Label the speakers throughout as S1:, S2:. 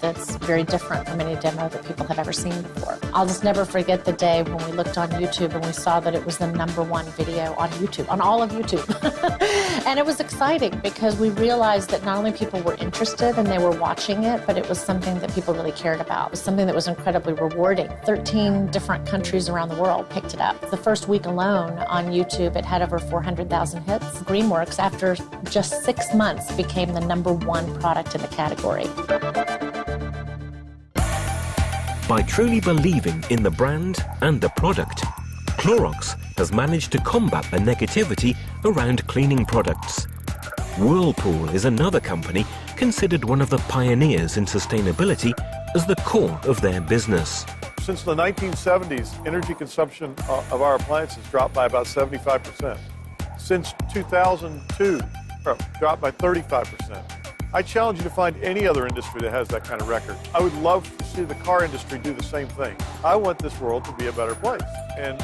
S1: that's very different from any demo that people have ever seen before. I'll just never forget the day when we looked on YouTube and we saw that it was the #1 video on YouTube, on all of YouTube. And it was exciting because we realized that not only people were interested and they were watching it, but it was something that people really cared about. It was something that was incredibly rewarding. 13 different countries around the world picked it up. The first week alone on YouTube, it had over 400,000 hits. Greenworks, after just 6 months, became the #1 product in the category.
S2: By truly believing in the brand and the product, Clorox has managed to combat the negativity around cleaning products. Whirlpool is another company considered one of the pioneers in sustainability as the core of their business.
S3: Since the 1970s, energy consumption of our appliances dropped by about 75%. Since 2002, dropped by 35%. I challenge you to find any other industry that has that kind of record. I would love to see the car industry do the same thing. I want this world to be a better place. And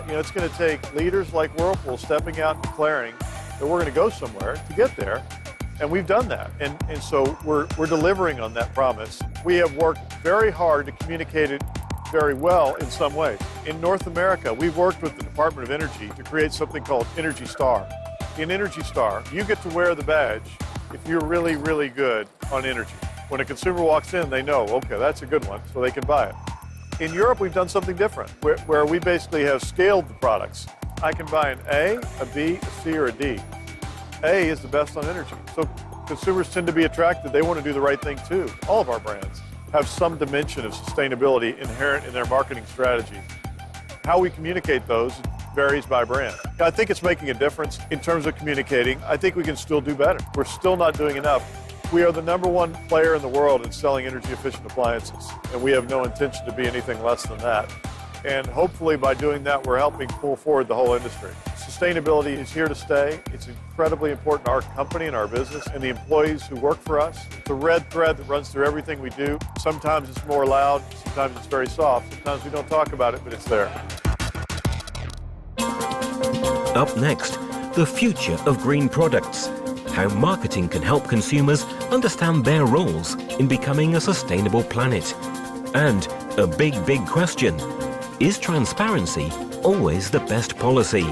S3: it's going to take leaders like Whirlpool stepping out and declaring that we're going to go somewhere to get there. And we've done that. And so we're delivering on that promise. We have worked very hard to communicate it very well in some ways. In North America, we've worked with the Department of Energy to create something called Energy Star. In Energy Star, you get to wear the badge if you're really, really good on energy. When a consumer walks in, they know, okay, that's a good one, so they can buy it. In Europe, we've done something different, where we basically have scaled the products. I can buy an A, a B, a C, or a D. A is the best on energy. So consumers tend to be attracted. They want to do the right thing too. All of our brands have some dimension of sustainability inherent in their marketing strategy. How we communicate those varies by brand. I think it's making a difference in terms of communicating. I think we can still do better. We're still not doing enough. We are the #1 player in the world in selling energy efficient appliances, and we have no intention to be anything less than that. And hopefully by doing that, we're helping pull forward the whole industry. Sustainability is here to stay. It's incredibly important to our company and our business and the employees who work for us. It's a red thread that runs through everything we do. Sometimes it's more loud, sometimes it's very soft, sometimes we don't talk about it, but it's there.
S2: Up next, the future of green products, how marketing can help consumers understand their roles in becoming a sustainable planet. And a big question, is transparency always the best policy?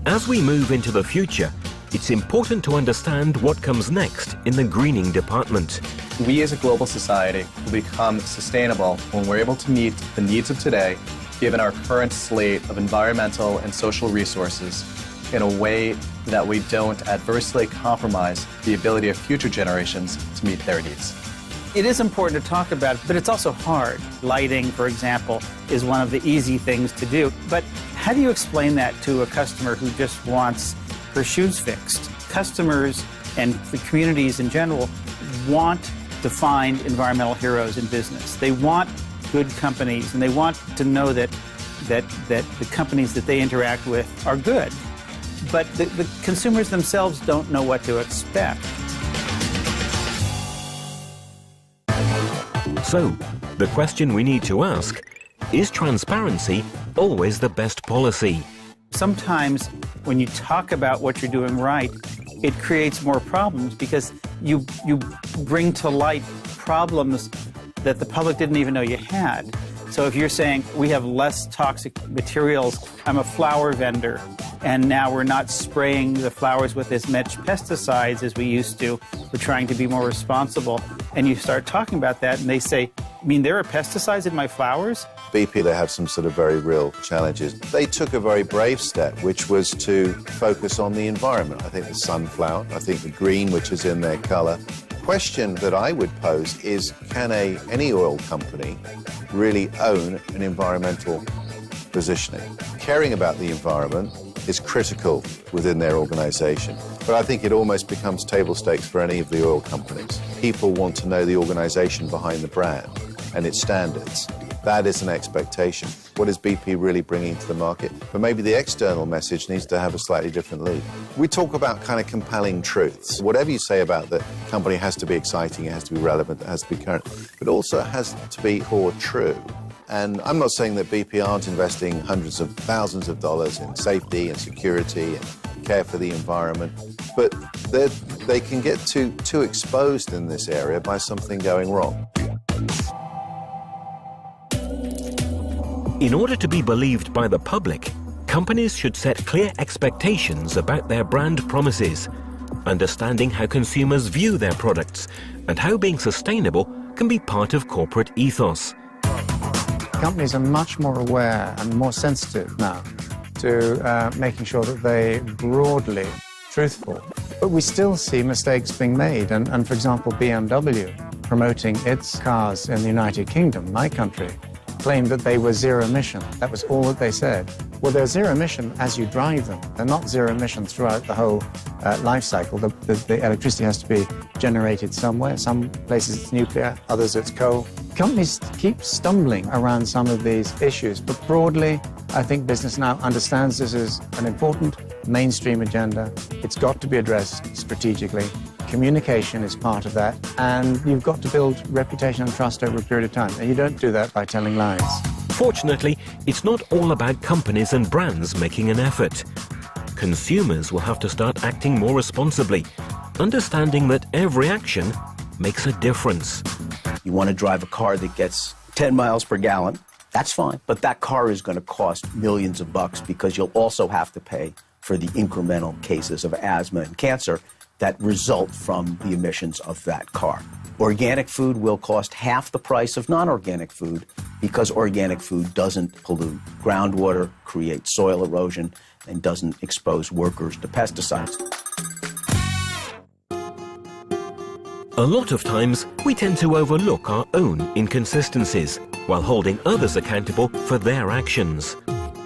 S2: As we move into the future, it's important to understand what comes next in the greening department.
S4: We as a global society will become sustainable when we're able to meet the needs of today, given our current slate of environmental and social resources, in a way that we don't adversely compromise the ability of future generations to meet their needs.
S5: It is important to talk about, but it's also hard. Lighting, for example, is one of the easy things to do. But how do you explain that to a customer who just wants her shoes fixed? Customers and the communities in general want to find environmental heroes in business. They want good companies, and they want to know that the companies that they interact with are good. But the consumers themselves don't know what to expect.
S2: So, the question we need to ask, is transparency always the best policy?
S5: Sometimes when you talk about what you're doing right, it creates more problems because you bring to light problems that the public didn't even know you had. So if you're saying we have less toxic materials, I'm a flower vendor, and now we're not spraying the flowers with as much pesticides as we used to, we're trying to be more responsible, and you start talking about that and they say, I mean, there are pesticides in my flowers?
S6: BP, they have some sort of very real challenges. They took a very brave step, which was to focus on the environment. I think the sunflower, I think the green, which is in their colour. The question that I would pose is, can any oil company really own an environmental positioning? Caring about the environment is critical within their organisation. But I think it almost becomes table stakes for any of the oil companies. People want to know the organisation behind the brand and its standards. That is an expectation. What is BP really bringing to the market? But maybe the external message needs to have a slightly different lead. We talk about kind of compelling truths. Whatever you say about the company has to be exciting, it has to be relevant, it has to be current, but also it has to be core true. And I'm not saying that BP aren't investing hundreds of thousands of dollars in safety and security and care for the environment, but they can get too exposed in this area by something going wrong.
S2: In order to be believed by the public, companies should set clear expectations about their brand promises, understanding how consumers view their products and how being sustainable can be part of corporate ethos.
S7: Companies are much more aware and more sensitive now to making sure that they broadly truthful. But we still see mistakes being made. And for example, BMW promoting its cars in the United Kingdom, my country, claimed that they were zero emission. That was all that they said. Well, they're zero emission as you drive them. They're not zero emission throughout the whole life cycle. The electricity has to be generated somewhere. Some places it's nuclear, others it's coal. Companies keep stumbling around some of these issues, but broadly, I think business now understands this is an important mainstream agenda. It's got to be addressed strategically. Communication is part of that, and you've got to build reputation and trust over a period of time, and you don't do that by telling lies.
S2: Fortunately, it's not all about companies and brands making an effort. Consumers will have to start acting more responsibly, understanding that every action makes a difference.
S8: You want to drive a car that gets 10 miles per gallon, that's fine. But that car is going to cost millions of bucks because you'll also have to pay for the incremental cases of asthma and cancer that result from the emissions of that car. Organic food will cost half the price of non-organic food because organic food doesn't pollute groundwater, create soil erosion, and doesn't expose workers to pesticides.
S2: A lot of times, we tend to overlook our own inconsistencies while holding others accountable for their actions.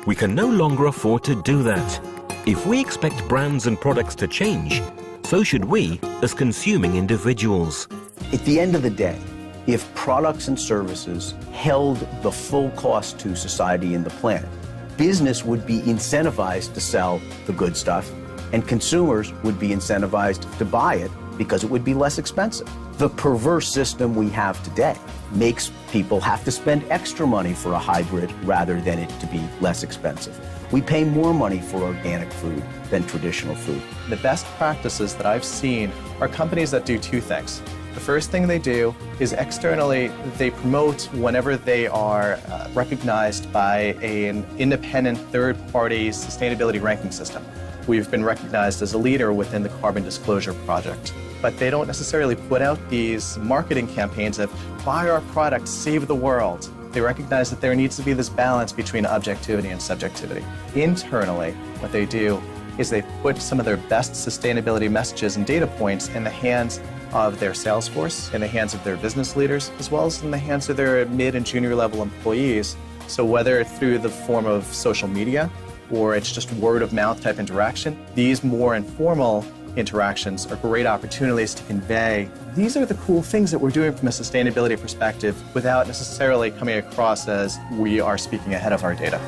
S2: We can no longer afford to do that. If we expect brands and products to change, so should we as consuming individuals.
S8: At the end of the day, if products and services held the full cost to society and the planet, business would be incentivized to sell the good stuff, and consumers would be incentivized to buy it because it would be less expensive. The perverse system we have today makes people have to spend extra money for a hybrid rather than it to be less expensive. We pay more money for organic food than traditional food.
S4: The best practices that I've seen are companies that do two things. The first thing they do is externally, they promote whenever they are recognized by an independent third-party sustainability ranking system. We've been recognized as a leader within the Carbon Disclosure Project. But they don't necessarily put out these marketing campaigns of buy our product, save the world. They recognize that there needs to be this balance between objectivity and subjectivity. Internally, what they do is they put some of their best sustainability messages and data points in the hands of their sales force, in the hands of their business leaders, as well as in the hands of their mid and junior level employees. So whether through the form of social media or it's just word of mouth type interaction, these more informal interactions are great opportunities to convey these are the cool things that we're doing from a sustainability perspective without necessarily coming across as we are speaking ahead of our data.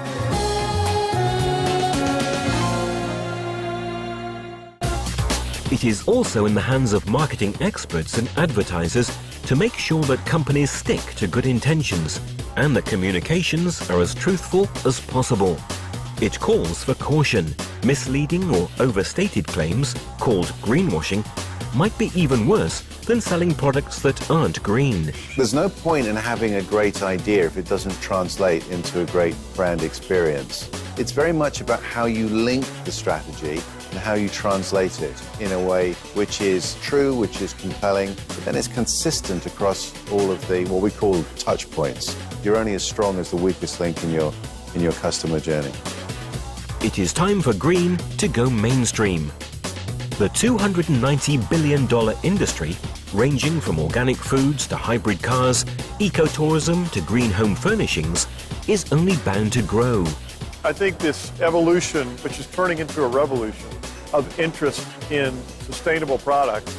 S2: It is also in the hands of marketing experts and advertisers to make sure that companies stick to good intentions and that communications are as truthful as possible. It calls for caution. Misleading or overstated claims, called greenwashing, might be even worse than selling products that aren't green.
S6: There's no point in having a great idea if it doesn't translate into a great brand experience. It's very much about how you link the strategy and how you translate it in a way which is true, which is compelling, but then it's consistent across all of the, what we call touch points. You're only as strong as the weakest link in your customer journey.
S2: It is time for green to go mainstream. The $290 billion industry, ranging from organic foods to hybrid cars, ecotourism to green home furnishings, is only bound to grow.
S3: I think this evolution, which is turning into a revolution of interest in sustainable products,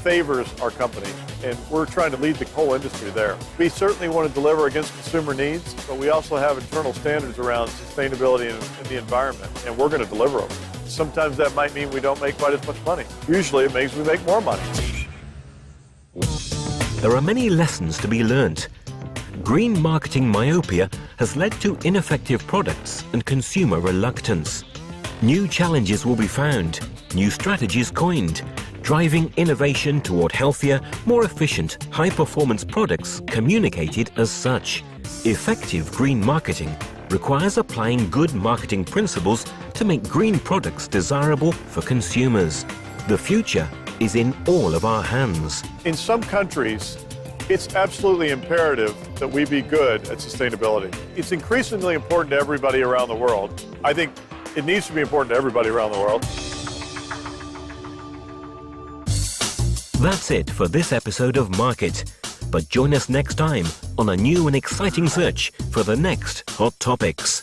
S3: favors our company, and we're trying to lead the whole industry there. We certainly want to deliver against consumer needs, but we also have internal standards around sustainability and the environment, and we're going to deliver them. Sometimes that might mean we don't make quite as much money. Usually it means we make more money.
S2: There are many lessons to be learnt. Green marketing myopia has led to ineffective products and consumer reluctance. New challenges will be found, new strategies coined, driving innovation toward healthier, more efficient, high-performance products communicated as such. Effective green marketing requires applying good marketing principles to make green products desirable for consumers. The future is in all of our hands.
S3: In some countries, it's absolutely imperative that we be good at sustainability. It's increasingly important to everybody around the world. I think it needs to be important to everybody around the world.
S2: That's it for this episode of Market. But join us next time on a new and exciting search for the next hot topics.